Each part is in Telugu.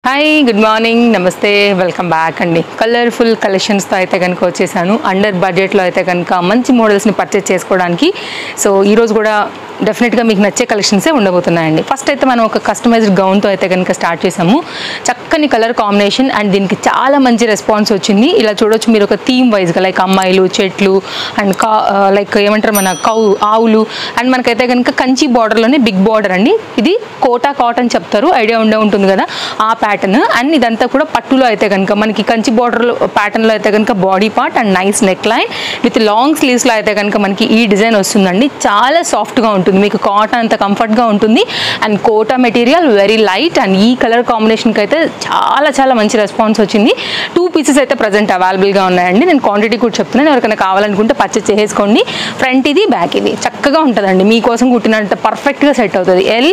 హాయ్ గుడ్ మార్నింగ్ నమస్తే వెల్కమ్ బ్యాక్ అండి. కలర్ఫుల్ కలెక్షన్స్తో అయితే కనుక వచ్చేసాను. అండర్ బడ్జెట్లో అయితే కనుక మంచి మోడల్స్ని పర్చేస్ చేసుకోవడానికి. సో ఈరోజు కూడా డెఫినెట్గా మీకు నచ్చే కలెక్షన్సే ఉండబోతున్నాయండి. ఫస్ట్ అయితే మనం ఒక కస్టమైజ్డ్ గౌన్తో అయితే కనుక స్టార్ట్ చేసాము. చక్కని కలర్ కాంబినేషన్ అండ్ దీనికి చాలా మంచి రెస్పాన్స్ వచ్చింది. ఇలా చూడొచ్చు మీరు, ఒక థీమ్ వైజ్గా లైక్ అమ్మాయిలు, చెట్లు అండ్ లైక్ ఏమంటారు మన ఆవులు అండ్ మనకైతే కనుక కంచి బార్డర్లోనే బిగ్ బార్డర్ అండి. ఇది కోటా కాటన్ చెప్తారు, ఐడియా ఉంటుంది కదా ఆ ప్యాటర్న్. అండ్ ఇదంతా కూడా పట్టులో అయితే కనుక మనకి కంచి బార్డర్ ప్యాటర్న్లో అయితే కనుక body part and nice neck line with long స్లీవ్స్లో అయితే కనుక మనకి ఈ డిజైన్ వస్తుందండి. చాలా సాఫ్ట్గా ఉంటుంది, మీకు కాటన్ అంత కంఫర్ట్గా ఉంటుంది and Kota material very light and ఈ కలర్ కాంబినేషన్కి అయితే చాలా చాలా మంచి రెస్పాన్స్ వచ్చింది. 2 పీసెస్ అయితే ప్రజెంట్ అవైలబుల్గా ఉన్నాయండి. నేను క్వాంటిటీ కూడా చెప్తున్నాను, ఎవరికైనా కావాలనుకుంటే పర్చేస్ చేసేసుకోండి. ఫ్రంట్ ఇది, బ్యాక్ ఇది చక్కగా ఉంటుందండి, మీకోసం కుట్టినంత పర్ఫెక్ట్గా సెట్ అవుతుంది. ఎల్,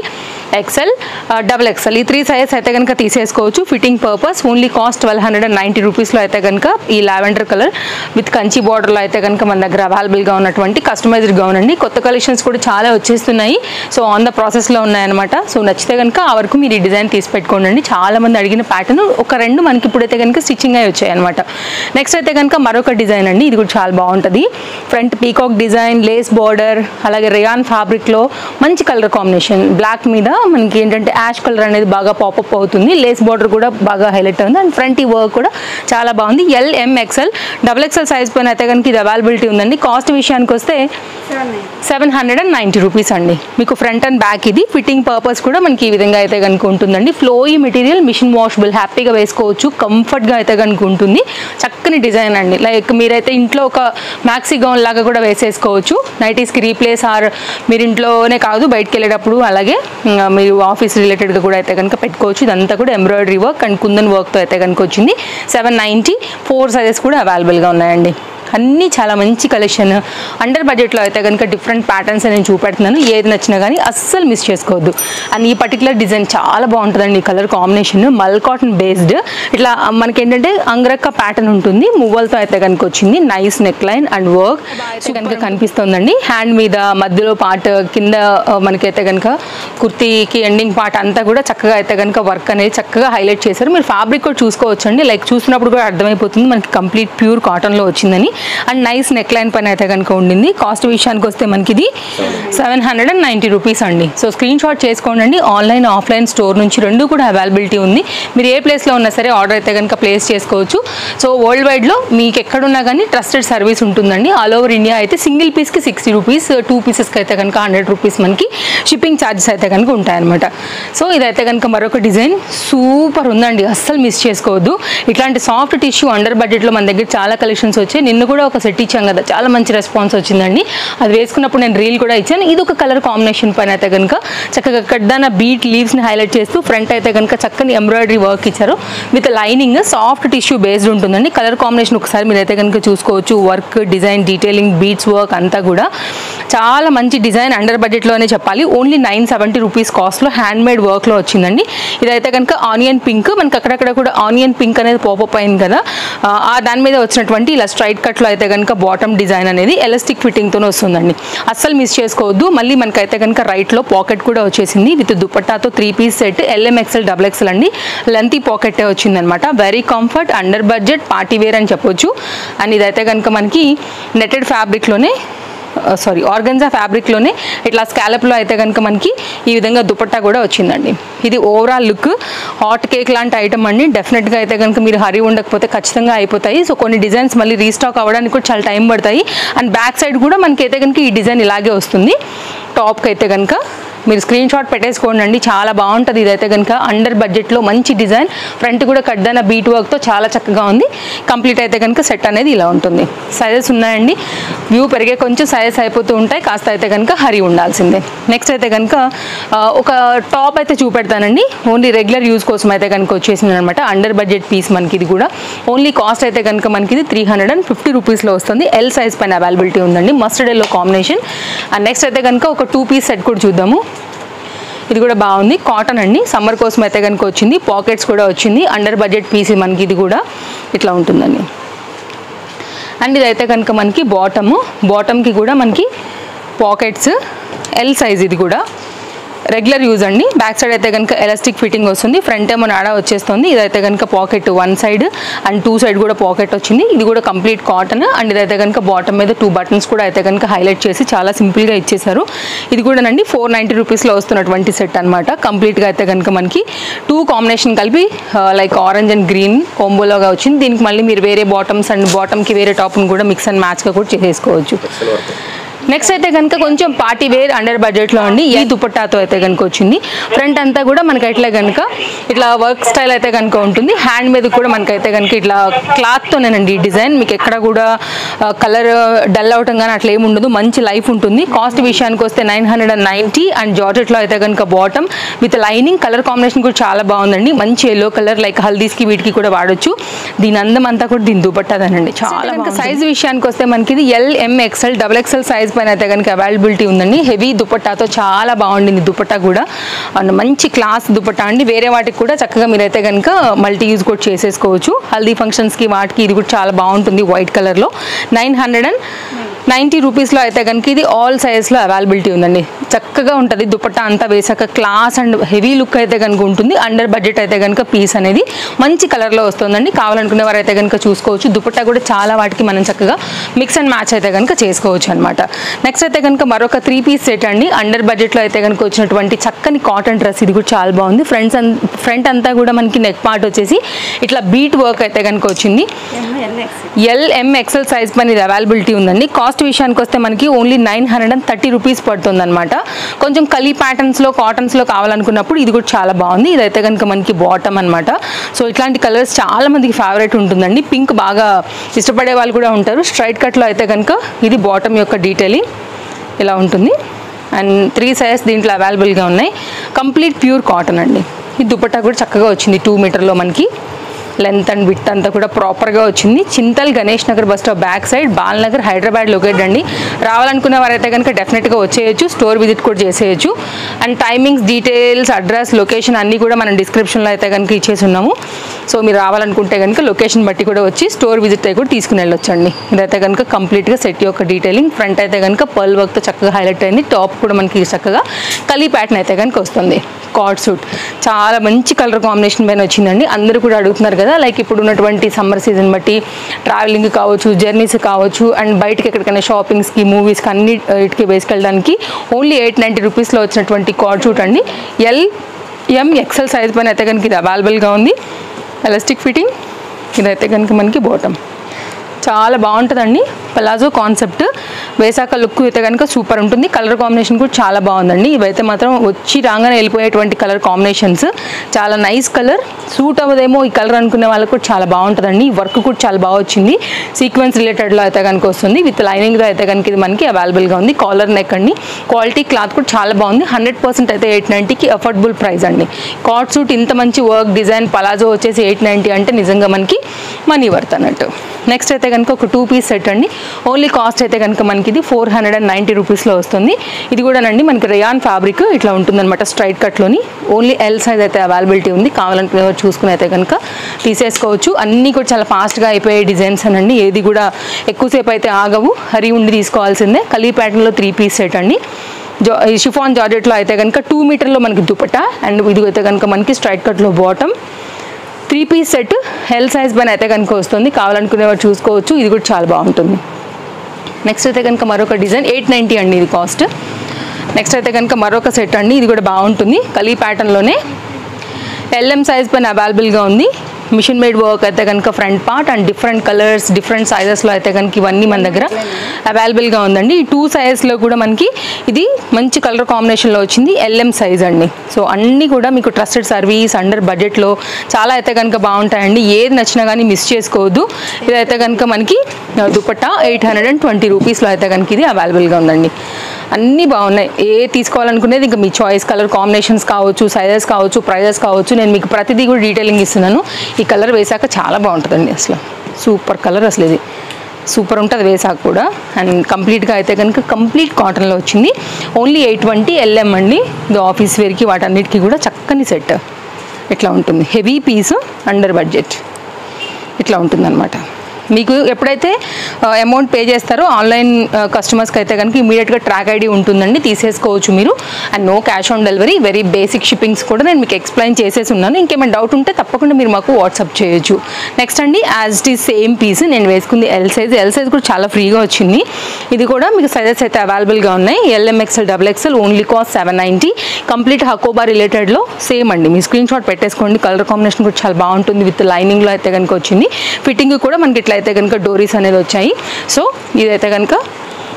ఎక్సెల్, XXL ఈ 3 సైజెస్ అయితే కనుక తీసేసుకోవచ్చు. ఫిట్టింగ్ పర్పస్ ఓన్లీ కాస్ట్ 1290 రూపీస్లో అయితే కనుక ఈ లావెండర్ కలర్ విత్ కంచి బార్డర్లో అయితే కనుక మన దగ్గర అవైలబుల్గా ఉన్నటువంటి కస్టమైజ్డ్ గౌన్ అండి. కొత్త కలెక్షన్స్ కూడా చాలా వచ్చేస్తున్నాయి. సో ఆన్ ద ప్రాసెస్లో ఉన్నాయన్నమాట. సో నచ్చితే కనుక ఆ వరకు మీరు ఈ డిజైన్ తీసి పెట్టుకోండి. చాలా మంది అడిగిన ప్యాటర్న్ ఒక 2 మనకి ఇప్పుడైతే కనుక స్టిచ్చింగ్ అయి వచ్చాయి అనమాట. నెక్స్ట్ అయితే కనుక మరొక డిజైన్ అండి, ఇది కూడా చాలా బాగుంటుంది. Front peacock design, lace border, అలాగే రేయాన్ ఫ్యాబ్రిక్లో మంచి కలర్ కాంబినేషన్. బ్లాక్ మీద మనకి ఏంటంటే యాష్ కలర్ అనేది బాగా పాపప్ అవుతుంది. లేస్ బార్డర్ కూడా బాగా హైలైట్ అవుతుంది అండ్ ఫ్రంట్ ఈ వర్క్ కూడా చాలా బాగుంది. ఎల్, XXL, XXL సైజ్ పైన అయితే కనుక ఇది అవైలబిలిటీ ఉందండి. కాస్ట్ విషయానికి వస్తే 790 రూపీస్ అండి. మీకు ఫ్రంట్ అండ్ బ్యాక్ ఇది. ఫిట్టింగ్ పర్పస్ కూడా మనకి ఈ విధంగా అయితే కనుక ఉంటుందండి. ఫ్లోయి మెటీరియల్, మిషన్ వాషబుల్, హ్యాపీగా వేసుకోవచ్చు, కంఫర్ట్గా అయితే కనుక ఉంటుంది. చక్కని డిజైన్ అండి. లైక్ మీరైతే ఇంట్లో ఒక మ్యాక్సీ గౌన్ లాగా కూడా వేసేసుకోవచ్చు. నైటీస్కి రీప్లేస్ ఆర్ మీరు ఇంట్లోనే కాదు బయటకు వెళ్ళేటప్పుడు అలాగే మీరు ఆఫీస్ రిలేటెడ్గా కూడా అయితే కనుక పెట్టుకోవచ్చు. ఇదంతా కూడా ఎంబ్రాయిడరీ వర్క్ అండ్ కుందన్ వర్క్తో అయితే కనుక వచ్చింది. 790. 4 సైజెస్ కూడా అవైలబుల్గా ఉన్నాయండి. అన్నీ చాలా మంచి కలెక్షన్. అండర్ బడ్జెట్లో అయితే కనుక డిఫరెంట్ ప్యాటర్న్స్ నేను చూపెడుతున్నాను. ఏది నచ్చినా కానీ అస్సలు మిస్ చేసుకోవద్దు. అండ్ ఈ పర్టికులర్ డిజైన్ చాలా బాగుంటుందండి. ఈ కలర్ కాంబినేషన్ మల్ కాటన్ బేస్డ్, ఇట్లా మనకి ఏంటంటే అంగరక్క ప్యాటర్న్ ఉంటుంది. మువ్వలతో అయితే కనుక వచ్చింది. Nice neck line and work కనుక కనిపిస్తుందండి. హ్యాండ్ మీద మధ్యలో పార్ట్ కింద మనకైతే కనుక కుర్తీకి ఎండింగ్ పార్ట్ అంతా కూడా చక్కగా అయితే కనుక వర్క్ అనేది చక్కగా హైలైట్ చేశారు. మీరు ఫ్యాబ్రిక్ కూడా చూసుకోవచ్చండి. లైక్ చూసినప్పుడు కూడా అర్థమైపోతుంది మనకి కంప్లీట్ ప్యూర్ కాటన్లో వచ్చిందని. అండ్ నైస్ నెక్ లైన్ పైన అయితే కనుక ఉండింది. కాస్ట్ విషయానికి వస్తే మనకి ఇది 790 రూపీస్ అండి. సో స్క్రీన్ షాట్ చేసుకోండి. ఆన్లైన్, ఆఫ్లైన్ స్టోర్ నుంచి 2 కూడా అవైలబిలిటీ ఉంది. మీరు ఏ ప్లేస్లో ఉన్నా సరే ఆర్డర్ అయితే కనుక ప్లేస్ చేసుకోవచ్చు. సో వరల్డ్ వైడ్లో మీకు ఎక్కడున్నా కానీ ట్రస్టెడ్ సర్వీస్ ఉంటుందండి. ఆల్ ఓవర్ ఇండియా అయితే సింగిల్ పీస్కి 60 రూపీస్, 2 పీసెస్కి అయితే కనుక 100 రూపీస్ మనకి షిప్పింగ్ ఛార్జెస్ అయితే కనుక ఉంటాయన్నమాట. సో ఇదైతే కనుక మరొక డిజైన్ సూపర్ ఉందండి, అస్సలు మిస్ చేసుకోవద్దు. ఇట్లాంటి సాఫ్ట్ టిష్యూ అండర్ బడ్జెట్లో మన దగ్గర చాలా కలెక్షన్స్ వచ్చాయి. నిన్న కూడా ఒక సెట్ ఇచ్చాం కదా, చాలా మంచి రెస్పాన్స్ వచ్చిందండి. అది వేసుకున్నప్పుడు నేను రీల్ కూడా ఇచ్చాను. ఇది ఒక కలర్ కాంబినేషన్ పైన అయితే కనుక చక్కగా కడ్దాన బీట్ లీవ్స్ని హైలైట్ చేస్తూ ఫ్రంట్ అయితే కనుక చక్కని ఎంబ్రాయిడరీ వర్క్ ఇచ్చారు with lining. Soft tissue based ఉంటుందండి. కలర్ కాంబినేషన్ ఒకసారి మీరు అయితే కనుక చూసుకోవచ్చు. Work, design, detailing, beads work అంతా కూడా చాలా మంచి డిజైన్. అండర్ బడ్జెట్లోనే చెప్పాలి. ఓన్లీ 970 రూపీస్ కాస్ట్లో హ్యాండ్మేడ్ వర్క్లో వచ్చిందండి. ఇదైతే కనుక ఆనియన్ పింక్, మనకి అక్కడక్కడ కూడా ఆనియన్ పింక్ అనేది పాపప్ అయింది కదా, దాని మీద వచ్చినటువంటి ఇలా స్ట్రైట్ కట్లో అయితే కనుక బాటమ్ డిజైన్ అనేది ఎలాస్టిక్ ఫిట్టింగ్తోనే వస్తుందండి. అస్సలు మిస్ చేసుకోవద్దు. మళ్ళీ మనకైతే కనుక రైట్లో పాకెట్ కూడా వచ్చేసింది విత్ దుపట్టాతో 3 పీస్ సెట్. LMXL, XXL అండి. లెంతీ పాకెట్టే వచ్చిందనమాట. Very comfort, under budget, party wear అని చెప్పొచ్చు. అండ్ ఇదైతే కనుక మనకి నెటెడ్ ఫ్యాబ్రిక్లోనే ఆర్గన్జా ఫ్యాబ్రిక్లోనే ఇట్లా స్కాలప్లో అయితే కనుక మనకి ఈ విధంగా దుపట్టా కూడా వచ్చిందండి. ఇది ఓవరాల్ లుక్ హాట్ కేక్ లాంటి ఐటమ్ అండి. డెఫినెట్గా అయితే కనుక మీరు హరీ ఉండకపోతే ఖచ్చితంగా అయిపోతాయి. సో కొన్ని డిజైన్స్ మళ్ళీ రీస్టాక్ అవ్వడానికి కూడా చాలా టైం పడతాయి. అండ్ బ్యాక్ సైడ్ కూడా మనకి అయితే కనుక ఈ డిజైన్ ఇలాగే వస్తుంది. టాప్కి అయితే కనుక మీరు స్క్రీన్ షాట్ పెట్టేసుకోండి, చాలా బాగుంటుంది. ఇదైతే కనుక అండర్ బడ్జెట్లో మంచి డిజైన్. ఫ్రంట్ కూడా కడ్దాన బీట్ వర్క్తో చాలా చక్కగా ఉంది. కంప్లీట్ అయితే కనుక సెట్ అనేది ఇలా ఉంటుంది. సైజెస్ ఉన్నాయండి, వ్యూ పెరిగే కొంచెం సైజెస్ అయిపోతూ ఉంటాయి. కాస్త అయితే కనుక హరీ ఉండాల్సిందే. నెక్స్ట్ అయితే కనుక ఒక టాప్ అయితే చూపెడతానండి. ఓన్లీ రెగ్యులర్ యూజ్ కోసం అయితే కనుక వచ్చేసింది అనమాట. అండర్ బడ్జెట్ పీస్ మనకి ఇది కూడా. ఓన్లీ కాస్ట్ అయితే కనుక మనకి ఇది 350 రూపీస్లో వస్తుంది. ఎల్ సైజ్ పైన అవైలబిలిటీ ఉందండి. Mustard yellow combination. And next అయితే కనుక ఒక 2 పీస్ సెట్ కూడా చూద్దాము. ఇది కూడా బాగుంది, కాటన్ అండి. సమ్మర్ కోసం అయితే కనుక వచ్చింది. పాకెట్స్ కూడా వచ్చింది. అండర్ బడ్జెట్ పీస్ మనకి ఇది కూడా ఇట్లా ఉంటుందండి. అండ్ ఇదైతే కనుక మనకి బాటమ్కి కూడా మనకి పాకెట్స్, ఎల్ సైజ్ ఇది కూడా. రెగ్యులర్ యూజ్ అండి. బ్యాక్ సైడ్ అయితే కనుక ఎలాస్టిక్ ఫిట్టింగ్ వస్తుంది, ఫ్రంట్ ఏమో నాడా వచ్చేస్తుంది. ఇదైతే కనుక పాకెట్ 1 సైడ్ అండ్ 2 సైడ్ కూడా పాకెట్ వచ్చింది. ఇది కూడా కంప్లీట్ కాటన్ అండ్ ఇదైతే కనుక బాటమ్ మీద 2 బటన్స్ కూడా అయితే కనుక హైలైట్ చేసి చాలా సింపుల్గా ఇచ్చేసారు. ఇది కూడా నండి 490 రూపీస్లో వస్తున్నటువంటి సెట్ అనమాట. కంప్లీట్గా అయితే కనుక మనకి 2 కాంబినేషన్ కలిపి లైక్ ఆరెంజ్ అండ్ గ్రీన్ కాంబోలోగా వచ్చింది. దీనికి మళ్ళీ మీరు వేరే బాటమ్స్ అండ్ బాటమ్కి వేరే టాప్ని కూడా మిక్స్ అండ్ మ్యాచ్గా కూడా చేసేసుకోవచ్చు. నెక్స్ట్ అయితే కనుక కొంచెం పార్టీ వేర్ అండర్ బడ్జెట్లో అండి. ఈ దుపట్టాతో అయితే కనుక వచ్చింది. ఫ్రంట్ అంతా కూడా మనకి ఎట్లా కనుక ఇట్లా వర్క్ స్టైల్ అయితే కనుక ఉంటుంది. హ్యాండ్ మీద కూడా మనకైతే కనుక ఇట్లా క్లాత్తోనేనండి ఈ డిజైన్. మీకు ఎక్కడ కూడా కలర్ డల్ అవటం కానీ అట్లా ఏమి ఉండదు, మంచి లైఫ్ ఉంటుంది. కాస్ట్ విషయానికి వస్తే 990 అండ్ జార్జెట్లో అయితే కనుక bottom with lining. Colour combination కూడా చాలా బాగుందండి. మంచి ఎల్లో కలర్ లైక్ హల్దీస్కి వీటికి కూడా వాడచ్చు. దీని అందం అంతా కూడా దీని దుపట్టాదనండి. చాలా సైజ్ విషయానికి వస్తే మనకి ఇది LMXL XXL సైజ్ పైన అయితే కనుక అవైలబిలిటీ ఉందండి. హెవీ దుపట్టాతో చాలా బాగుండింది దుపట్టా కూడా అండ్ మంచి క్లాస్ దుపట్టా అండి. వేరే వాటికి కూడా చక్కగా మీరైతే కనుక మల్టీ యూజ్ కూడా చేసేసుకోవచ్చు. హల్దీ ఫంక్షన్స్కి వాటికి ఇది కూడా చాలా బాగుంటుంది. వైట్ కలర్లో 990 రూపీస్లో అయితే కనుక ఇది ఆల్ సైజ్లో అవైలబిలిటీ ఉందండి. చక్కగా ఉంటుంది దుపట్టా అంతా వేసాక క్లాస్ అండ్ హెవీ లుక్ అయితే కనుక ఉంటుంది. అండర్ బడ్జెట్ అయితే కనుక పీస్ అనేది మంచి కలర్లో వస్తుందండి. కావాలనుకునే వారు అయితే కనుక చూసుకోవచ్చు. దుపట్టా కూడా చాలా వాటికి మనం చక్కగా మిక్స్ అండ్ మ్యాచ్ అయితే కనుక చేసుకోవచ్చు అనమాట. నెక్స్ట్ అయితే కనుక మరొక 3 పీస్ సెట్ అండి. అండర్ బడ్జెట్లో అయితే కనుక వచ్చినటువంటి చక్కని కాటన్ డ్రెస్. ఇది కూడా చాలా బాగుంది. ఫ్రంట్ అంతా కూడా మనకి నెక్ పార్ట్ వచ్చేసి ఇట్లా బీట్ వర్క్ అయితే కనుక వచ్చింది. LMXL సైజ్ పైన ఇది అవైలబిలిటీ ఉందండి. కాస్ట్ విషయానికి వస్తే మనకి ఓన్లీ 930 రూపీస్ పడుతుంది అనమాట. కొంచెం కలీ ప్యాటర్న్స్లో కాటన్స్లో కావాలనుకున్నప్పుడు ఇది కూడా చాలా బాగుంది. ఇదైతే కనుక మనకి బాటమ్ అనమాట. సో ఇట్లాంటి కలర్స్ చాలా మందికి ఫేవరెట్ ఉంటుందండి. పింక్ బాగా ఇష్టపడే వాళ్ళు కూడా ఉంటారు. స్ట్రైట్ కట్లో అయితే కనుక ఇది బాటమ్ యొక్క డీటెయిలింగ్ ఇలా ఉంటుంది అండ్ 3 సైజ్ దీంట్లో అవైలబుల్గా ఉన్నాయి. కంప్లీట్ ప్యూర్ కాటన్ అండి. ఈ దుపట్టా కూడా చక్కగా వచ్చింది. 2 మీటర్లో మనకి లెంత్ అండ్ విడ్త్ అంతా కూడా ప్రాపర్గా వచ్చింది. Chintal Ganesh Nagar bus stop back side Balnagar Hyderabad locate అండి. రావాలనుకునే వారైతే కనుక డెఫినెట్గా వచ్చేయచ్చు. స్టోర్ విజిట్ కూడా చేసేయచ్చు. And timings, details, address, location అన్నీ కూడా మనం డిస్క్రిప్షన్లో అయితే కనుక ఇచ్చేసి ఉన్నాము. సో మీరు రావాలనుకుంటే కనుక లొకేషన్ బట్టి కూడా వచ్చి స్టోర్ విజిట్ అయ్యి కూడా తీసుకుని వెళ్ళొచ్చండి. ఇదైతే కనుక కంప్లీట్గా సెట్ యొక్క డీటెయిలింగ్. ఫ్రంట్ అయితే కనుక పర్ల్ వర్క్తో చక్కగా హైలైట్ అయింది. టాప్ కూడా మనకి చక్కగా కలీ ప్యాటర్న్ అయితే కనుక వస్తుంది. కార్డ్ సూట్ చాలా మంచి కలర్ కాంబినేషన్ పైన వచ్చిందండి. అందరూ కూడా అడుగుతున్నారు కదా, లైక్ ఇప్పుడు ఉన్నటువంటి సమ్మర్ సీజన్ బట్టి ట్రావెలింగ్ కావచ్చు, జర్నీస్ కావచ్చు అండ్ బయటకి ఎక్కడికైనా షాపింగ్స్కి, మూవీస్కి అన్నిటికి వేసుకెళ్ళడానికి ఓన్లీ 890 రూపీస్లో వచ్చినటువంటి కార్డ్ సూట్ అండి. LMXL సైజ్ పైన అయితే కనుక ఇది అవైలబుల్గా ఉంది. Elastic fitting. ఇదైతే కనుక మనకి బాటమ్ చాలా బాగుంటుందండి. పలాజో కాన్సెప్ట్ వేసాక లుక్ అయితే కనుక సూపర్ ఉంటుంది. కలర్ కాంబినేషన్ కూడా చాలా బాగుందండి. ఇవైతే మాత్రం వచ్చి రాగానే వెళ్ళిపోయేటువంటి కలర్ కాంబినేషన్స్. చాలా నైస్ కలర్. సూట్ అవ్వదేమో ఈ కలర్ అనుకునే వాళ్ళకి కూడా చాలా బాగుంటుందండి. వర్క్ కూడా చాలా బాగా వచ్చింది. సీక్వెన్స్ రిలేటెడ్లో అయితే కనుక వస్తుంది. విత్ లైనింగ్లో అయితే కనుక ఇది మనకి అవైలబుల్గా ఉంది. కాలర్ నెక్ అండి. క్వాలిటీ క్లాత్ కూడా చాలా బాగుంది. 100% అయితే 890కి అఫోర్డబుల్ ప్రైస్ అండి. కార్డ్ సూట్ ఇంత మంచి వర్క్ డిజైన్ పలాజో వచ్చేసి 890 అంటే నిజంగా మనకి మనీ వర్త్ అన్నట్టు. నెక్స్ట్ అయితే కనుక ఒక 2 పీస్ సెట్ అండి. ఓన్లీ కాస్ట్ అయితే కనుక మనకి ఇది 490 రూపీస్లో వస్తుంది. ఇది కూడానండి మనకి రేయాన్ ఫ్యాబ్రిక్ ఇట్లా ఉంటుందన్నమాట. స్ట్రైట్ కట్లోని ఓన్లీ L సైజ్ అయితే అవైలబిలిటీ ఉంది. కావాలనుకునే చూసుకుని అయితే కనుక తీసేసుకోవచ్చు. అన్నీ కూడా చాలా ఫాస్ట్గా అయిపోయే డిజైన్స్ అనండి. ఏది కూడా ఎక్కువసేపు అయితే ఆగవు. హరి ఉండి తీసుకోవాల్సిందే. కలీ ప్యాటర్న్లో 3 పీస్ సెట్ అండి. షిఫాన్ జార్జెట్లో అయితే కనుక 2 మీటర్లో మనకి దుపట్టా అండ్ ఇది అయితే కనుక మనకి స్ట్రైట్ కట్లో bottom. 3 piece set L size పైన అయితే కనుక వస్తుంది. కావాలనుకునేవారు చూసుకోవచ్చు. ఇది కూడా చాలా బాగుంటుంది. నెక్స్ట్ అయితే కనుక మరొక డిజైన్ 890 అండి ఇది కాస్ట్. నెక్స్ట్ అయితే కనుక మరొక సెట్ అండి. ఇది కూడా బాగుంటుంది. కలీ ప్యాటర్న్లోనే LM సైజ్ పైన అవైలబుల్గా ఉంది. మిషన్ మేడ్ వర్క్ అయితే కనుక front part and different colours, different సైజెస్లో అయితే కనుక ఇవన్నీ మన దగ్గర అవైలబుల్గా ఉందండి. ఈ 2 సైజెస్లో కూడా మనకి ఇది మంచి కలర్ కాంబినేషన్లో వచ్చింది. LM సైజ్ అండి. సో అన్నీ కూడా మీకు ట్రస్టెడ్ సర్వీస్ అండర్ బడ్జెట్లో చాలా అయితే కనుక బాగుంటాయండి. ఏది నచ్చినా కానీ మిస్ చేసుకోవద్దు. ఇదైతే కనుక మనకి దుపట్టా 820 రూపీస్లో అయితే కనుక ఇది అవైలబుల్గా ఉందండి. అన్నీ బాగున్నాయి. ఏ తీసుకోవాలనుకునేది ఇంకా మీ చాయిస్. కలర్ కాంబినేషన్స్ కావచ్చు, సైజెస్ కావచ్చు, ప్రైజెస్ కావచ్చు. నేను మీకు ప్రతిదీ కూడా డీటెయిలింగ్ ఇస్తున్నాను. ఈ కలర్ వేసాక చాలా బాగుంటుందండి. అసలు సూపర్ కలర్. అసలు ఇది సూపర్ ఉంటుంది వేసాక కూడా. అండ్ కంప్లీట్గా అయితే కనుక కంప్లీట్ కాటన్లో వచ్చింది. ఓన్లీ 820 LM అండి. ఇది ఆఫీస్ వేర్కి వాటన్నిటికీ కూడా చక్కని సెట్ ఇట్లా ఉంటుంది. హెవీ పీస్ అండర్ బడ్జెట్ ఇట్లా ఉంటుంది అనమాట. మీకు ఎప్పుడైతే అమౌంట్ పే చేస్తారో ఆన్లైన్ కస్టమర్స్కి అయితే కనుక ఇమీడియట్గా ట్రాక్ ఐడి ఉంటుందండి, తీసేసుకోవచ్చు మీరు. And no cash on delivery, very basic shippings కూడా నేను మీకు ఎక్స్ప్లెయిన్ చేసేసి ఉన్నాను. ఇంకేమైనా డౌట్ ఉంటే తప్పకుండా మీరు మాకు వాట్సాప్ చేయొచ్చు. నెక్స్ట్ అండి, as it is same piece నేను వేసుకుంది ఎల్ సైజ్ కూడా చాలా ఫ్రీగా వచ్చింది. ఇది కూడా మీకు సైజెస్ అయితే అవైలబుల్గా ఉన్నాయి. LMXL XXL only cost 790. Complete Hakoba రిలేటెడ్లో సేమ్ అండి, మీ స్క్రీన్ షాట్ పెట్టేసుకోండి. కలర్ కాంబినేషన్ కూడా చాలా బాగుంటుంది, విత్ లైనింగ్లో అయితే కనుక వచ్చింది. ఫిట్టింగ్ కూడా మనకి ఇట్లా అయితే కనుక డోరీస్ అనేది వచ్చాయి. సో ఇదైతే కనుక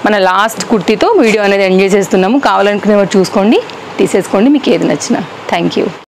మన లాస్ట్ కుర్తీతో వీడియో అనేది ఎంజాయ్ చేస్తున్నాము. కావాలనుకునే చూసుకోండి, తీసేసుకోండి, మీకు ఏది నచ్చినా. Thank you.